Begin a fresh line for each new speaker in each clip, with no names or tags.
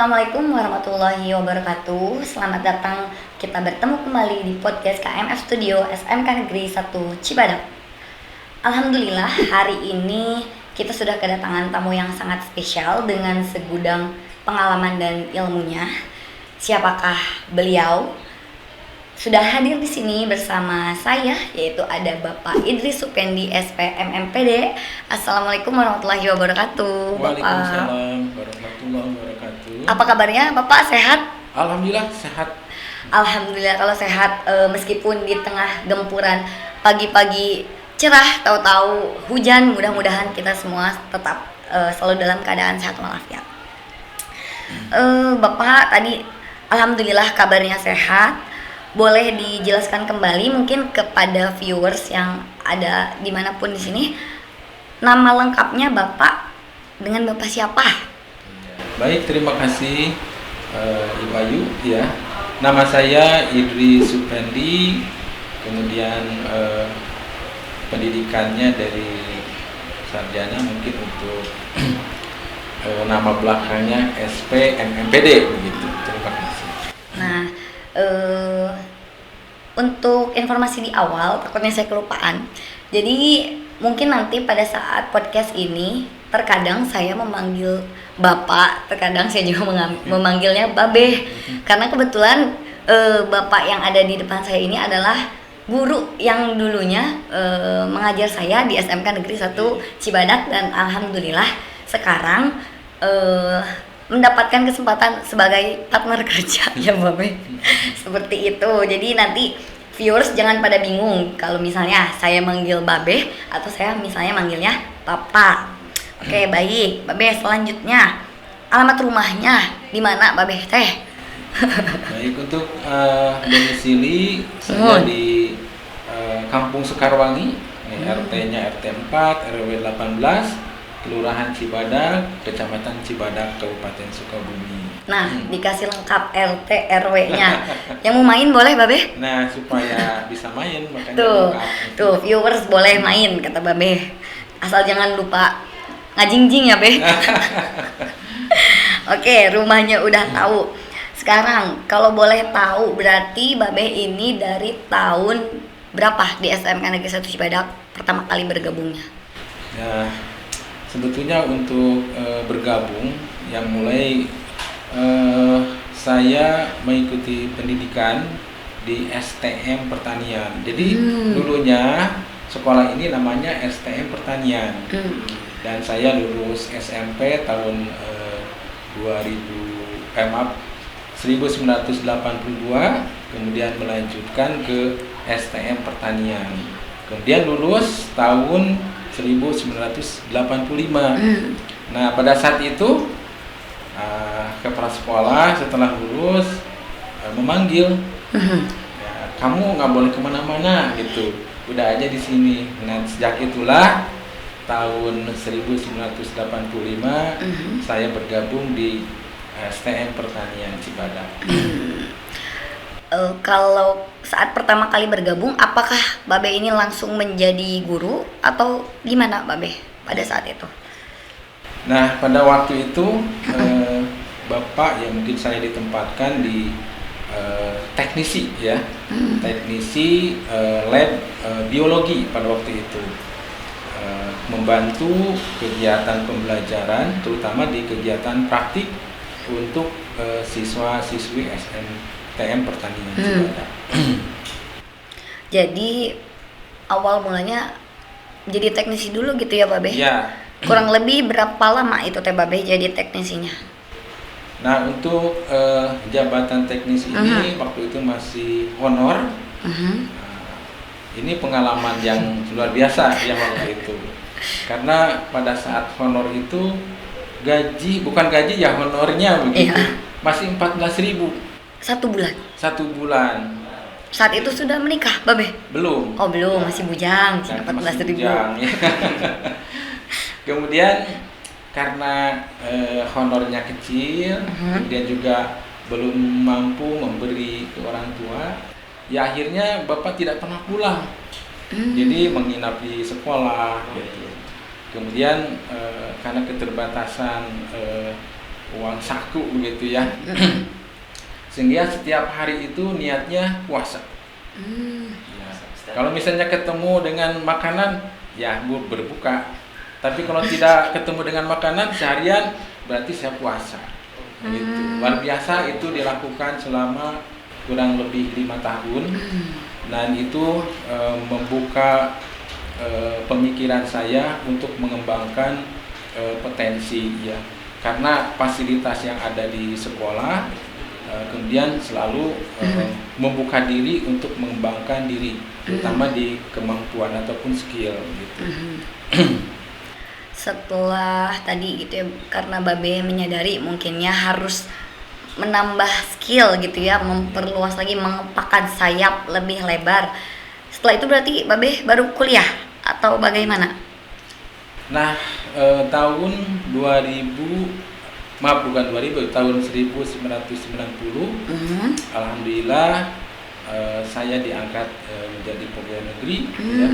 Assalamualaikum warahmatullahi wabarakatuh. Selamat datang, kita bertemu kembali di podcast KMF Studio SMK Negeri 1 Cibadak. Alhamdulillah hari ini kita sudah kedatangan tamu yang sangat spesial dengan segudang pengalaman dan ilmunya. Siapakah beliau? Sudah hadir di sini bersama saya, yaitu ada Bapak Idris Supendi SPMMPD. Assalamualaikum warahmatullahi wabarakatuh.
Waalaikumsalam warahmatullahi wabarakatuh.
Apa kabarnya Bapak, sehat?
Alhamdulillah sehat.
Alhamdulillah kalau sehat, meskipun di tengah gempuran pagi-pagi cerah, tahu-tahu hujan, mudah-mudahan kita semua tetap selalu dalam keadaan sehat walafiat. Bapak tadi alhamdulillah kabarnya sehat. Boleh dijelaskan kembali mungkin kepada viewers yang ada dimanapun di sini, nama lengkapnya Bapak dengan Bapak siapa?
Baik, terima kasih Ibu Ayu ya. Nama saya Idris Supendi, kemudian pendidikannya dari sarjana, mungkin untuk nama belakangnya SPMMPD begitu. Terima kasih.
Nah, untuk informasi di awal, takutnya saya kelupaan. Jadi mungkin nanti pada saat podcast ini terkadang saya memanggil Bapak, terkadang saya juga memanggilnya Babeh. Karena kebetulan Bapak yang ada di depan saya ini adalah guru yang dulunya mengajar saya di SMK Negeri 1 Cibadak, dan alhamdulillah sekarang mendapatkan kesempatan sebagai partner kerja ya Babe. Seperti itu. Jadi nanti viewers jangan pada bingung kalau misalnya saya manggil Babe atau saya misalnya manggilnya Papa. Oke, baik. Babe, selanjutnya alamat rumahnya di mana Babe teh?
Baik, untuk domisili saya di Kampung Sekarwangi, RT-nya RT 4 RW 18, Kelurahan Cibadak, Kecamatan Cibadak, Kabupaten Sukabumi.
Nah, dikasih lengkap RT RW-nya. Yang mau main boleh, Babe?
Nah, supaya bisa main makanya
Tuh, viewers boleh main kata Babe. Asal jangan lupa ngajingjing ya, Be. Oke, rumahnya udah tahu. Sekarang kalau boleh tahu, berarti Babe ini dari tahun berapa di SMK Negeri 1 Cibadak pertama kali bergabungnya?
Ya, sebetulnya untuk bergabung yang mulai saya mengikuti pendidikan di STM Pertanian. Jadi dulunya sekolah ini namanya STM Pertanian. Dan saya lulus SMP tahun 1982, kemudian melanjutkan ke STM Pertanian. Kemudian lulus tahun 1985. Nah, pada saat itu kepala sekolah setelah lulus memanggil, ya, kamu nggak boleh kemana-mana gitu, udah aja di sini. Nah, sejak itulah tahun 1985 saya bergabung di STM Pertanian Cibadak.
Kalau saat pertama kali bergabung, apakah Babe ini langsung menjadi guru atau gimana Babe pada saat itu?
Nah, pada waktu itu Bapak ya mungkin saya ditempatkan di teknisi ya, teknisi lab biologi pada waktu itu, membantu kegiatan pembelajaran, terutama di kegiatan praktik untuk siswa-siswi STM Pertanian Cibadak.
Jadi awal mulanya jadi teknisi dulu gitu ya Babe?
Ya.
Kurang lebih berapa lama itu Teh Babe jadi teknisinya?
Nah, untuk jabatan teknis ini waktu itu masih honor. Ini pengalaman yang luar biasa yang waktu itu. Karena pada saat honor itu bukan gaji ya, honornya begitu. Iya. Masih 14.000.
1 bulan?
1 bulan.
Saat itu sudah menikah Babe?
Belum.
Oh belum, masih bujang, 14.000.
Kemudian karena honornya kecil, kemudian juga belum mampu memberi ke orang tua, ya akhirnya Bapak tidak pernah pulang. Jadi menginap di sekolah gitu. Kemudian karena keterbatasan uang saku begitu ya. Sehingga setiap hari itu niatnya puasa. Ya. Kalau misalnya ketemu dengan makanan, ya berbuka. Tapi kalau tidak ketemu dengan makanan seharian, berarti saya puasa. Gitu. Luar biasa itu dilakukan selama kurang lebih 5 tahun, dan itu membuka pemikiran saya untuk mengembangkan potensi ya. Karena fasilitas yang ada di sekolah kemudian selalu membuka diri untuk mengembangkan diri, terutama di kemampuan ataupun skill gitu.
Setelah tadi gitu ya, karena Babe menyadari mungkinnya harus menambah skill gitu ya, memperluas lagi, mengepakkan sayap lebih lebar. Setelah itu berarti Babe baru kuliah atau bagaimana?
Nah, tahun 1990, alhamdulillah saya diangkat menjadi pegawai negeri. Ya.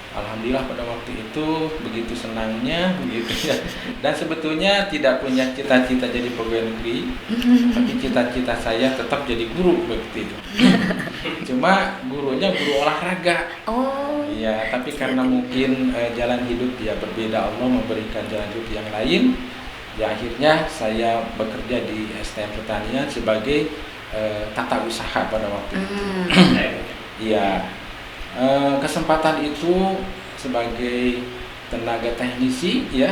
Alhamdulillah pada waktu itu begitu senangnya begitu ya. Dan sebetulnya tidak punya cita-cita jadi pegawai negeri, tapi cita-cita saya tetap jadi guru begitu itu. Cuma gurunya guru olahraga.
Oh.
Iya, tapi karena mungkin jalan hidup ya berbeda, Allah memberikan jalan hidup yang lain. Ya akhirnya saya bekerja di STM Pertanian sebagai tata usaha pada waktu itu. Iya. Kesempatan itu sebagai tenaga teknisi ya.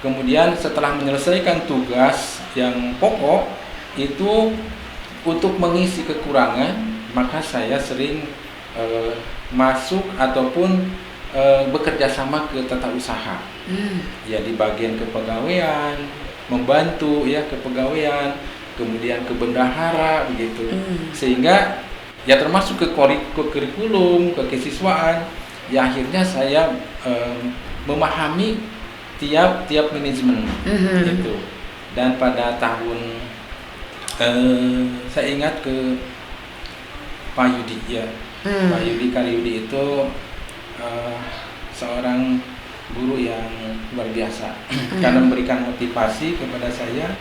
Kemudian setelah menyelesaikan tugas yang pokok itu untuk mengisi kekurangan, maka saya sering masuk ataupun bekerja sama ke tata usaha. Ya di bagian kepegawaian, membantu ya kepegawaian, kemudian ke bendahara begitu. Sehingga ya termasuk ke kurikulum, ke kesiswaan, ya akhirnya saya memahami tiap manajemen gitu. Dan pada tahun saya ingat ke Pak Yudi ya, Pak Yudi Karyudi itu seorang guru yang luar biasa karena memberikan motivasi kepada saya.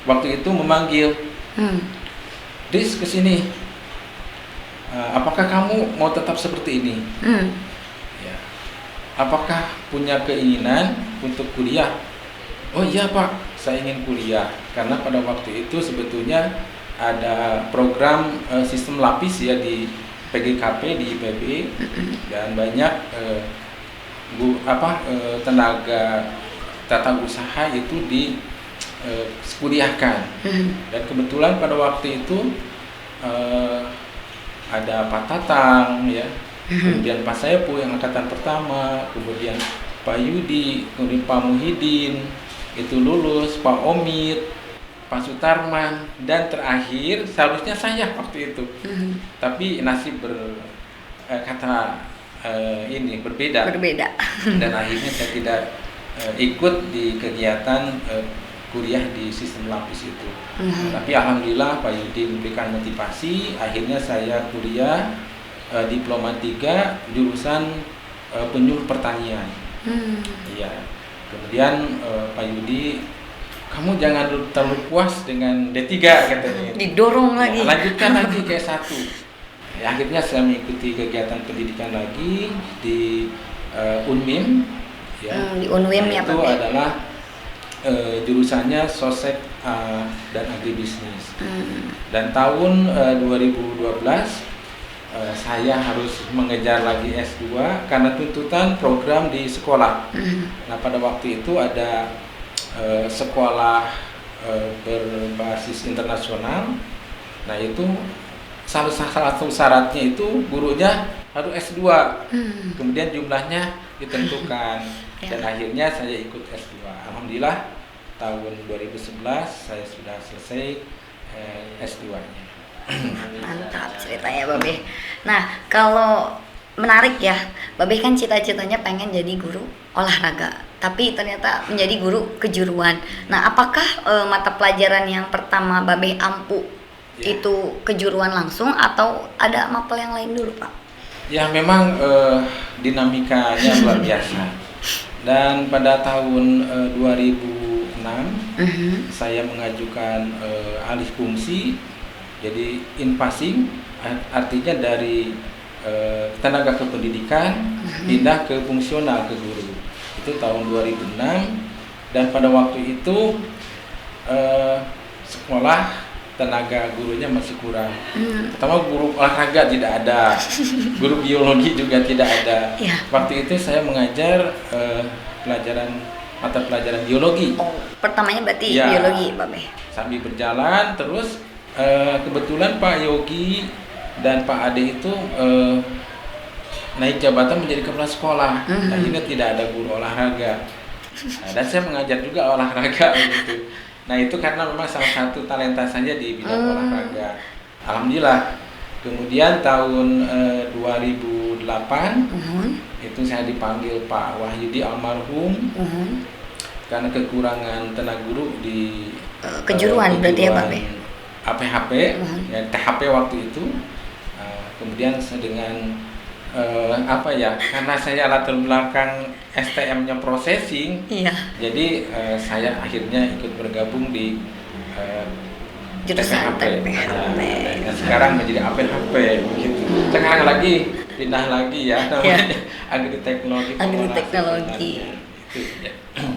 Waktu itu memanggil, Dis kesini. Apakah kamu mau tetap seperti ini? Ya. Apakah punya keinginan untuk kuliah? Oh iya Pak, saya ingin kuliah. Karena pada waktu itu sebetulnya ada program sistem lapis ya di PGKP di IPB, dan banyak tenaga tata usaha itu kuliahkan. Dan kebetulan pada waktu itu ada Pak Tatang ya, kemudian Pak Saepu yang angkatan pertama, kemudian Pak Yudi, kemudian Pak Muhyiddin itu lulus, Pak Omid, Pak Sutarman, dan terakhir seharusnya saya waktu itu. Tapi nasib berbeda. Dan akhirnya saya tidak ikut di kegiatan kuliah di sistem lapis itu. Tapi alhamdulillah Pak Yudi memberikan motivasi, akhirnya saya kuliah diploma 3 jurusan penyuluh pertanian. Iya. Kemudian Pak Yudi, kamu jangan terlalu puas dengan D3 katanya.
Didorong lagi.
Lanjutkan lagi ke S1. Ya, akhirnya saya mengikuti kegiatan pendidikan lagi di Unmim. Ya.
Di Unwim ya Pak.
Itu adalah jurusannya Sosek dan Agribisnis. Dan tahun 2012 saya harus mengejar lagi S2 karena tuntutan program di sekolah. Nah pada waktu itu ada sekolah berbasis internasional. Nah itu salah satu syaratnya itu gurunya harus S2. Kemudian jumlahnya ditentukan. Dan akhirnya saya ikut S2. Alhamdulillah tahun 2011 saya sudah selesai S2-nya.
Mantap ceritanya Babe. Nah kalau menarik ya, Babe kan cita-citanya pengen jadi guru olahraga, tapi ternyata menjadi guru kejuruan. Nah apakah mata pelajaran yang pertama Babe ampu itu kejuruan langsung atau ada mapel yang lain dulu Pak?
Ya memang dinamikanya luar biasa. Dan pada tahun 2006 saya mengajukan alih fungsi, jadi in-passing, artinya dari tenaga kependidikan pindah ke fungsional ke guru. Itu tahun 2006, dan pada waktu itu sekolah tenaga gurunya masih kurang. Pertama, guru olahraga tidak ada, guru biologi juga tidak ada. Waktu itu saya mengajar mata pelajaran biologi.
Oh, pertamanya berarti biologi, Babe.
Sambil berjalan terus kebetulan Pak Yogi dan Pak Ade itu naik jabatan menjadi kepala sekolah. Akhirnya tidak ada guru olahraga. Dan saya mengajar juga olahraga gitu. Nah, itu karena memang salah satu talenta saya di bidang olahraga. Alhamdulillah. Kemudian tahun 2008 itu saya dipanggil Pak Wahyudi almarhum karena kekurangan tenaga guru di
kejuruan berarti ya, Pak Be?
APHP, ya, THP waktu itu. Kemudian dengan karena saya latar belakang STM-nya processing, jadi saya akhirnya ikut bergabung di
jurusan
TPHP. Nah, sekarang menjadi APHP begitu. Sekarang lagi pindah lagi ya namanya
Agriteknologi.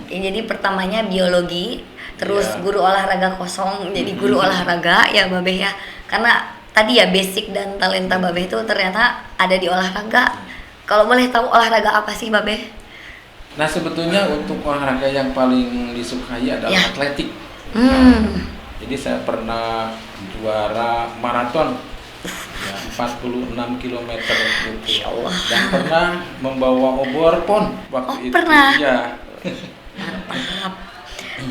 Jadi pertamanya biologi, terus guru olahraga kosong jadi guru olahraga ya, Babe ya. Karena tadi ya basic dan talenta Babe itu ternyata ada di olahraga. Kalau boleh tahu olahraga apa sih, Babe?
Nah, sebetulnya untuk olahraga yang paling disukai adalah atletik. Jadi saya pernah juara maraton 46 km gitu. Dan pernah membawa obor PON waktu itu.
Pernah?
Iya.
Mantap.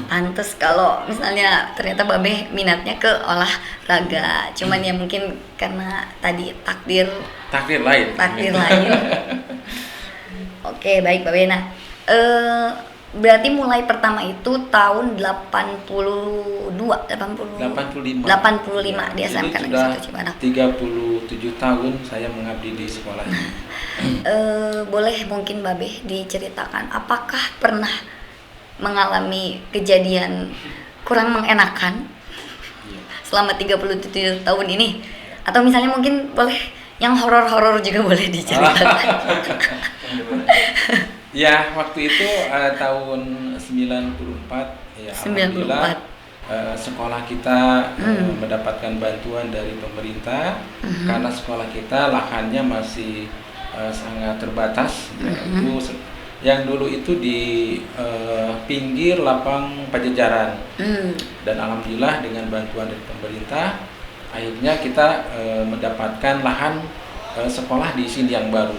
Pantes kalau misalnya ternyata Babe minatnya ke olahraga, cuman ya mungkin karena tadi takdir
lain.
Oke, baik Babe. Nah, berarti mulai pertama itu tahun 85 di SMK Negeri 1 Cibadak.
37 tahun saya mengabdi di sekolah ini.
Boleh mungkin Babe diceritakan apakah pernah mengalami kejadian kurang mengenakan selama 37 tahun ini, atau misalnya mungkin boleh yang horor-horor juga boleh diceritakan.
Ya, waktu itu tahun 94 ya, alhamdulillah sekolah kita mendapatkan bantuan dari pemerintah karena sekolah kita lahannya masih sangat terbatas. Yang dulu itu di pinggir lapang Pajajaran, dan alhamdulillah dengan bantuan dari pemerintah akhirnya kita mendapatkan lahan sekolah di Sindiang Baru.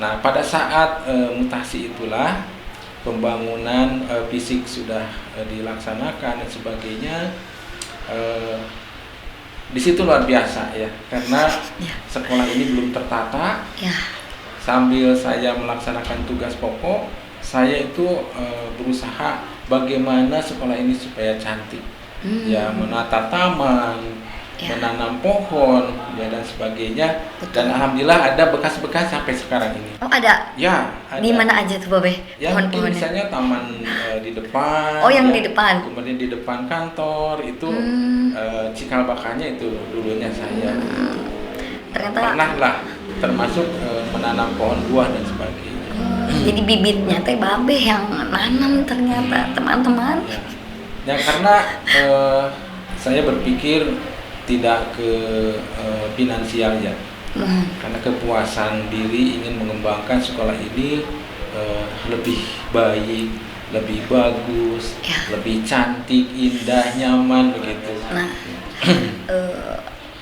Nah, pada saat mutasi itulah pembangunan fisik sudah dilaksanakan dan sebagainya. Di situ luar biasa ya, karena sekolah ini belum tertata. Sambil saya melaksanakan tugas pokok, saya itu berusaha bagaimana sekolah ini supaya cantik, ya, menata taman, menanam pohon, ya, dan sebagainya. Dan alhamdulillah ada bekas-bekas sampai sekarang ini.
Oh, ada?
Ya, ada.
Di mana aja tuh, Babe?
Ya, mungkin misalnya taman di depan.
Oh, yang di depan.
Kemudian di depan kantor itu cikal bakalnya itu dulunya saya.
Ternyata
pernah lah, termasuk menanam pohon buah dan sebagainya.
Jadi bibitnya teh Babe yang nanam ternyata, teman-teman.
Ya, karena saya berpikir tidak ke finansial ya, karena kepuasan diri ingin mengembangkan sekolah ini lebih baik, lebih bagus, lebih cantik, indah, nyaman begitu.
Nah,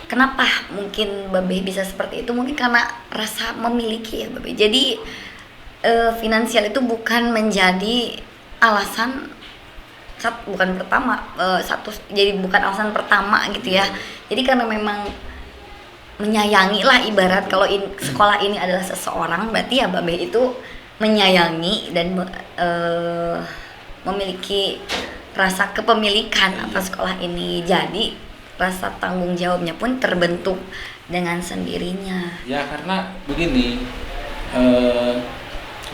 kenapa mungkin Babe bisa seperti itu? Mungkin karena rasa memiliki ya, Babe. Jadi finansial itu bukan menjadi alasan, bukan pertama, jadi bukan alasan pertama gitu ya. Jadi karena memang menyayangi lah, ibarat kalau sekolah ini adalah seseorang, berarti ya Babe itu menyayangi dan memiliki rasa kepemilikan atas sekolah ini. Jadi rasa tanggung jawabnya pun terbentuk dengan sendirinya.
Ya, karena begini,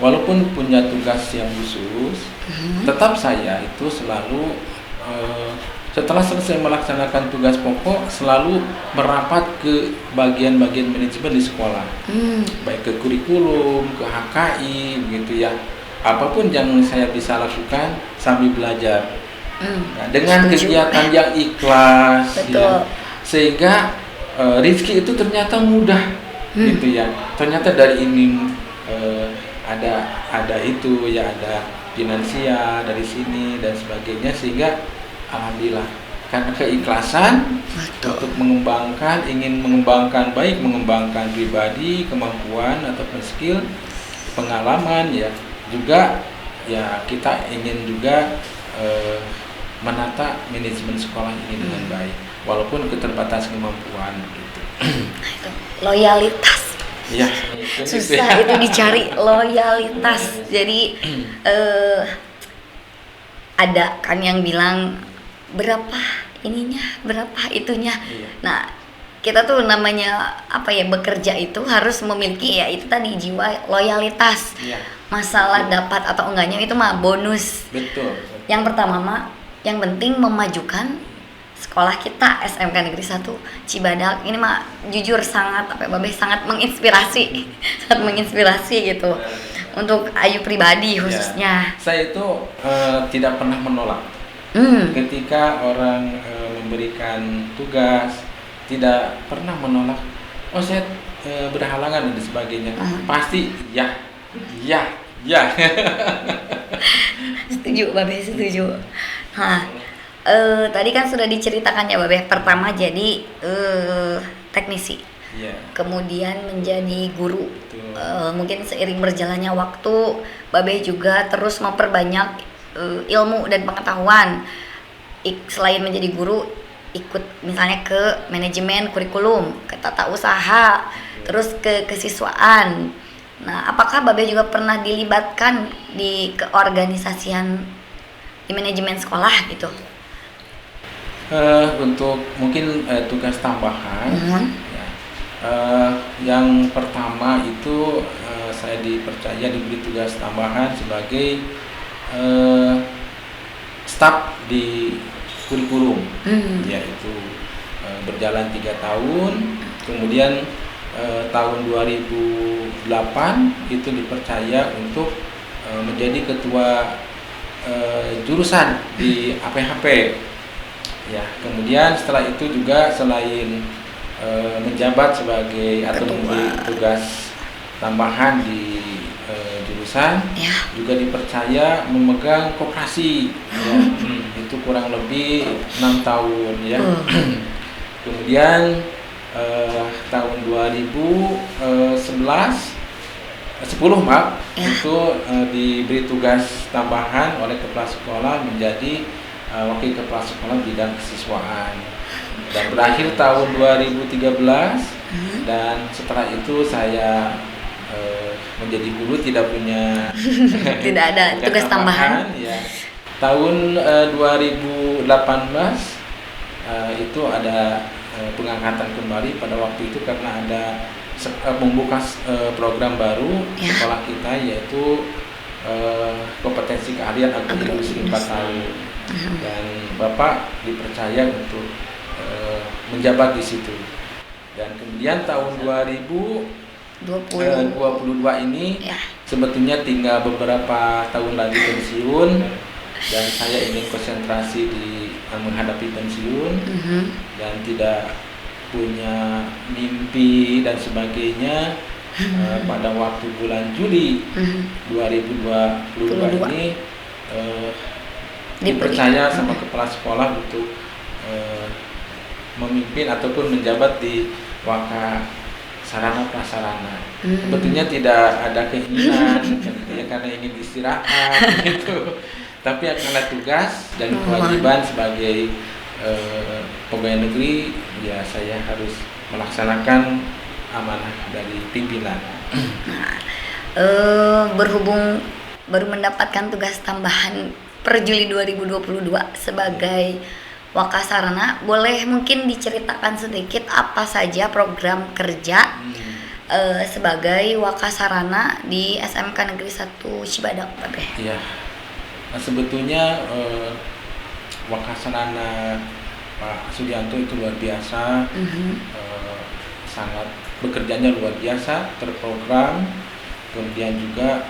walaupun punya tugas yang khusus, tetap saya itu selalu setelah selesai melaksanakan tugas pokok selalu merapat ke bagian-bagian manajemen di sekolah, baik ke kurikulum, ke HKI, begitu ya. Apapun yang saya bisa lakukan sambil belajar, nah, dengan kegiatan yang ikhlas, ya, sehingga rezeki itu ternyata mudah, gitu ya. Ternyata dari ini ada itu ya, ada finansial dari sini dan sebagainya, sehingga alhamdulillah karena keikhlasan untuk ingin mengembangkan, baik mengembangkan pribadi, kemampuan ataupun skill, pengalaman ya, juga ya kita ingin juga menata manajemen sekolah ini dengan baik walaupun keterbatasan kemampuan gitu.
Loyalitas.
Iya,
susah itu dicari loyalitas. Jadi ada kan yang bilang berapa ininya, berapa itunya.
Iya.
Nah, kita tuh namanya apa ya, bekerja itu harus memiliki ya itu tadi, jiwa loyalitas.
Iya.
Masalah dapat atau enggaknya itu mah bonus.
Betul.
Yang pertama mah yang penting memajukan sekolah kita SMK Negeri 1 Cibadak. Ini mah jujur sangat Babe sangat menginspirasi. Sangat menginspirasi gitu. Untuk Ayu pribadi khususnya.
Ya, saya itu tidak pernah menolak. Ketika orang memberikan tugas, tidak pernah menolak. Oh, saya berhalangan dan sebagainya. Pasti ya.
Setuju, Babe, setuju. Nah, tadi kan sudah diceritakan ya, Babe. Pertama jadi teknisi.
Yeah.
Kemudian menjadi guru. Mungkin seiring berjalannya waktu, Babe juga terus memperbanyak ilmu dan pengetahuan. Selain menjadi guru, ikut misalnya ke manajemen kurikulum, ke tata usaha, terus ke kesiswaan. Nah, apakah Babe juga pernah dilibatkan di keorganisasian di manajemen sekolah gitu?
Untuk mungkin tugas tambahan, yang pertama itu saya diberi tugas tambahan sebagai staf di kurikulum, yaitu berjalan 3 tahun, kemudian tahun 2008 itu dipercaya untuk menjadi ketua jurusan di APHP. Ya, kemudian setelah itu juga selain menjabat sebagai atau memberi tugas tambahan di jurusan, juga dipercaya memegang koperasi, ya, itu kurang lebih 6 tahun ya. Kemudian tahun 2010 itu diberi tugas tambahan oleh kepala sekolah menjadi wakil kepala sekolah bidang kesiswaan, dan berakhir tahun 2013. Dan setelah itu saya menjadi guru, tidak punya
tidak ada tugas tambahan
ya. Tahun 2018 itu ada pengangkatan kembali pada waktu itu karena ada membuka program baru sekolah kita, yaitu kompetensi keahlian agroindustri 4 tahun, dan Bapak dipercaya untuk menjabat di situ. Dan kemudian tahun 2022 ini sebetulnya tinggal beberapa tahun lagi pensiun, dan saya ingin konsentrasi di menghadapi pensiun, dan tidak punya mimpi dan sebagainya. Pada waktu bulan Juli 2022 ini dipercaya sama kepala sekolah untuk memimpin ataupun menjabat di Waka Sarana Prasarana. Sebetulnya tidak ada keinginan ya, karena ingin istirahat gitu. Tapi karena tugas dan kewajiban sebagai pegawai negeri, ya saya harus melaksanakan amanah dari pimpinan.
Berhubung baru mendapatkan tugas tambahan per Juli 2022 sebagai Wakasarana, boleh mungkin diceritakan sedikit apa saja program kerja sebagai Wakasarana di SMK Negeri 1 Cibadak, Babe?
Iya. Nah, sebetulnya Wakasanana Pak Sudianto itu luar biasa, sangat bekerjanya luar biasa, terprogram, kemudian juga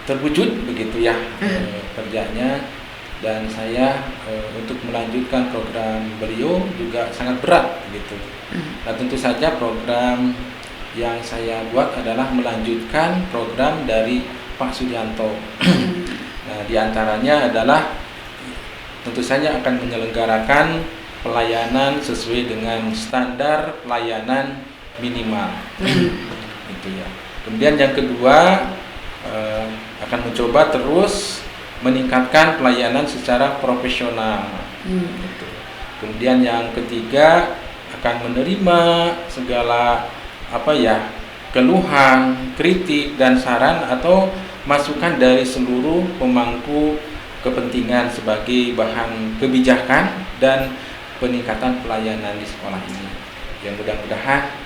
terwujud begitu ya kerjanya. Dan saya untuk melanjutkan program beliau juga sangat berat begitu. Nah tentu saja program yang saya buat adalah melanjutkan program dari Pak Sudianto. Nah diantaranya adalah tentu saja akan menyelenggarakan pelayanan sesuai dengan standar pelayanan minimal. Gitu ya. Kemudian yang kedua akan mencoba terus meningkatkan pelayanan secara profesional. Gitu. Kemudian yang ketiga akan menerima segala keluhan, kritik dan saran atau masukan dari seluruh pemangku kepentingan sebagai bahan kebijakan dan peningkatan pelayanan di sekolah ini. Yang mudah-mudahan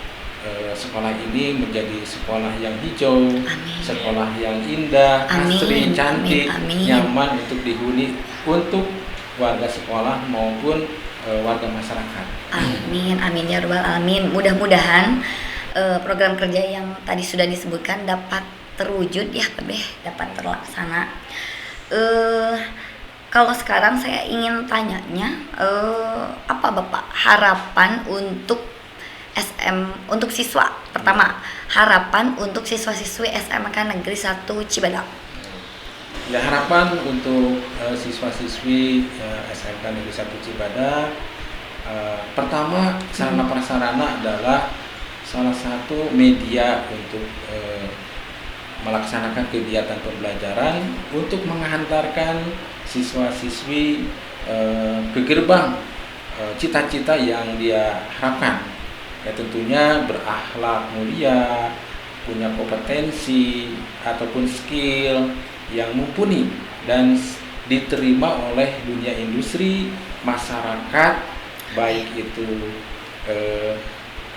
sekolah ini menjadi sekolah yang hijau, sekolah yang indah, asri, cantik, nyaman untuk dihuni untuk warga sekolah maupun warga masyarakat.
Amin, amin ya rabbal alamin. Mudah-mudahan program kerja yang tadi sudah disebutkan dapat terwujud ya, dapat terlaksana. Kalau sekarang saya ingin tanyanya, apa Bapak harapan untuk untuk siswa pertama, harapan untuk siswa-siswi SMK Negeri 1 Cibadak?
Ya, harapan untuk siswa-siswi SMK Negeri 1 Cibadak, pertama sarana prasarana adalah salah satu media untuk melaksanakan kegiatan pembelajaran untuk menghantarkan siswa-siswi ke gerbang cita-cita yang dia harapkan. Ya tentunya berakhlak mulia, punya kompetensi ataupun skill yang mumpuni dan diterima oleh dunia industri, masyarakat, baik itu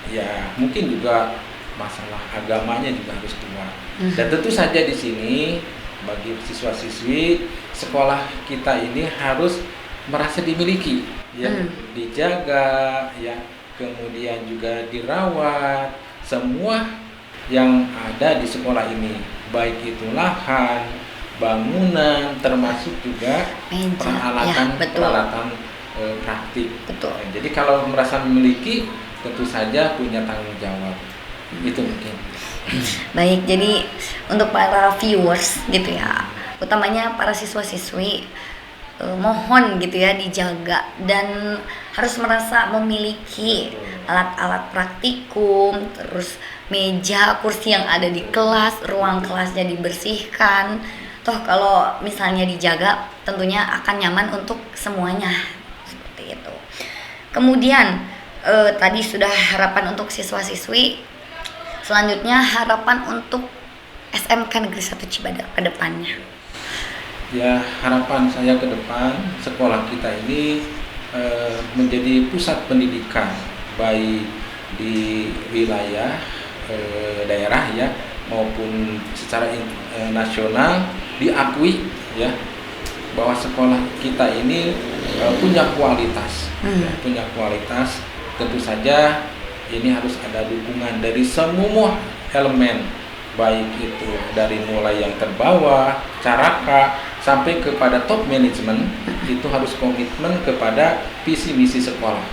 ya mungkin juga masalah agamanya juga harus kuat. Dan tentu saja di sini bagi siswa-siswi sekolah kita ini harus merasa dimiliki, ya, dijaga, ya, kemudian juga dirawat semua yang ada di sekolah ini, baik itu lahan, bangunan, termasuk juga peralatan, peralatan praktik.
Betul.
Jadi kalau merasa memiliki, tentu saja punya tanggung jawab. Itu mungkin.
Baik, jadi untuk para viewers gitu ya, utamanya para siswa-siswi, mohon gitu ya dijaga dan harus merasa memiliki alat-alat praktikum, terus meja, kursi yang ada di kelas, ruang kelasnya dibersihkan. Toh kalau misalnya dijaga tentunya akan nyaman untuk semuanya, seperti itu. Kemudian tadi sudah harapan untuk siswa-siswi, selanjutnya harapan untuk SMK Negeri 1 Cibadak ke depannya.
Ya, harapan saya ke depan sekolah kita ini menjadi pusat pendidikan baik di wilayah daerah ya maupun secara nasional, diakui ya bahwa sekolah kita ini punya kualitas, ya, punya kualitas. Tentu saja ini harus ada dukungan dari semua elemen, baik itu dari mulai yang terbawah, caraka, sampai kepada top manajemen, itu harus komitmen kepada visi misi sekolah.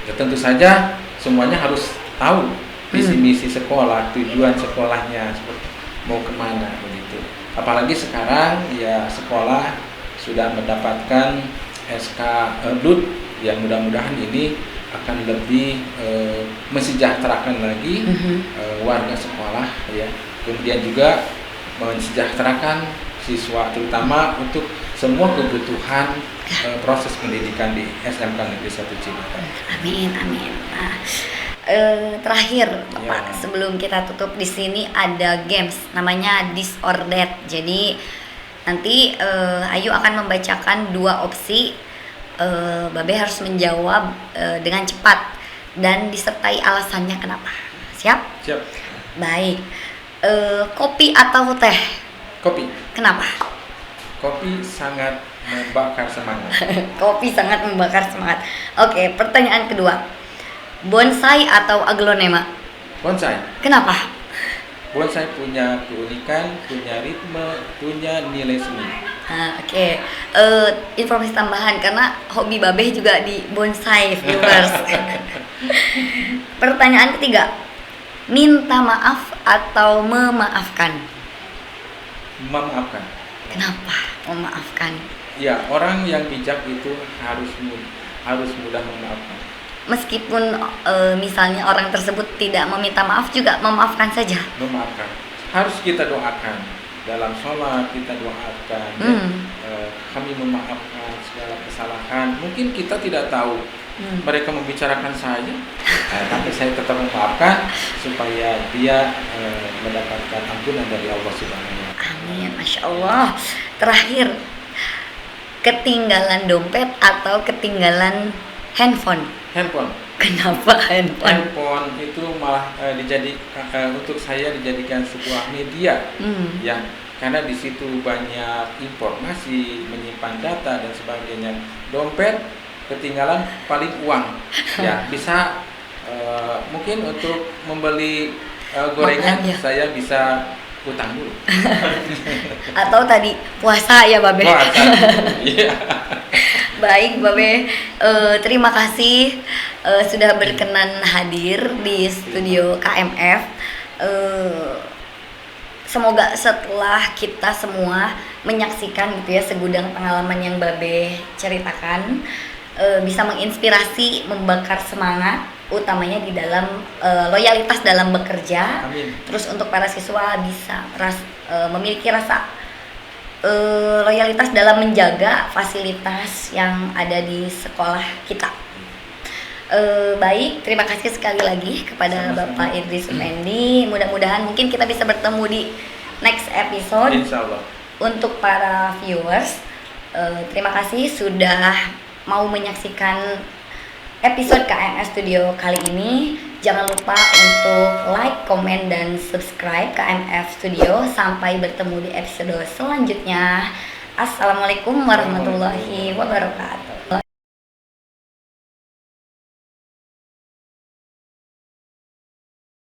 Ya, tentu saja semuanya harus tahu visi misi sekolah, tujuan sekolahnya mau kemana begitu. Apalagi sekarang ya sekolah sudah mendapatkan SK LUT yang mudah-mudahan ini akan lebih mensejahterakan lagi warga sekolah ya. Kemudian juga mensejahterakan siswa, terutama untuk semua kebutuhan proses pendidikan di SMK Negeri 1 Cibadak.
Amin, amin. Nah, terakhir Bapak, sebelum kita tutup di sini ada games namanya This or That. Jadi nanti Ayu akan membacakan 2 opsi. Babe harus menjawab dengan cepat dan disertai alasannya kenapa. Siap?
Siap.
Baik. Kopi atau teh?
Kopi.
Kenapa?
Kopi sangat membakar semangat.
Kopi sangat membakar semangat. Oke, pertanyaan kedua. Bonsai atau aglonema?
Bonsai.
Kenapa?
Bonsai punya keunikan, punya ritme, punya nilai seni.
Oke. Informasi tambahan karena hobi Babeh juga di bonsai, viewers. Pertanyaan ketiga. Minta maaf atau memaafkan?
Memaafkan.
Kenapa memaafkan?
Ya, orang yang bijak itu harus mudah memaafkan.
Meskipun misalnya orang tersebut tidak meminta maaf juga memaafkan saja.
Memaafkan. Harus kita doakan. Dalam sholat kita doakan. Kami memaafkan segala kesalahan. Mungkin kita tidak tahu mereka membicarakan saya, tapi saya tetap memaafkan supaya dia mendapatkan ampunan dari Allah Subhanahu wa Ta'ala.
Amin, Masya Allah. Terakhir, ketinggalan dompet atau ketinggalan handphone?
Handphone.
Kenapa handphone?
Handphone itu malah untuk saya dijadikan sebuah media, ya, karena di situ banyak informasi, menyimpan data dan sebagainya. Dompet ketinggalan paling uang, ya bisa mungkin untuk membeli gorengan saya bisa utang dulu.
Atau tadi puasa ya Babe?
Puasa. Iya.
Baik Babe, terima kasih sudah berkenan hadir di studio KMF. Semoga setelah kita semua menyaksikan gitu ya segudang pengalaman yang Babe ceritakan, bisa menginspirasi, membakar semangat, utamanya di dalam loyalitas dalam bekerja.
Amin.
Terus untuk para siswa bisa memiliki rasa loyalitas dalam menjaga fasilitas yang ada di sekolah kita. Baik, terima kasih sekali lagi kepada
Sama-sama.
Bapak Idris Sumendi. Mudah-mudahan mungkin kita bisa bertemu di next episode.
Insyaallah.
Untuk para viewers, terima kasih sudah mau menyaksikan episode KMF Studio kali ini. Jangan lupa untuk like, komen, dan subscribe KMF Studio. Sampai bertemu di episode selanjutnya. Assalamualaikum warahmatullahi wabarakatuh.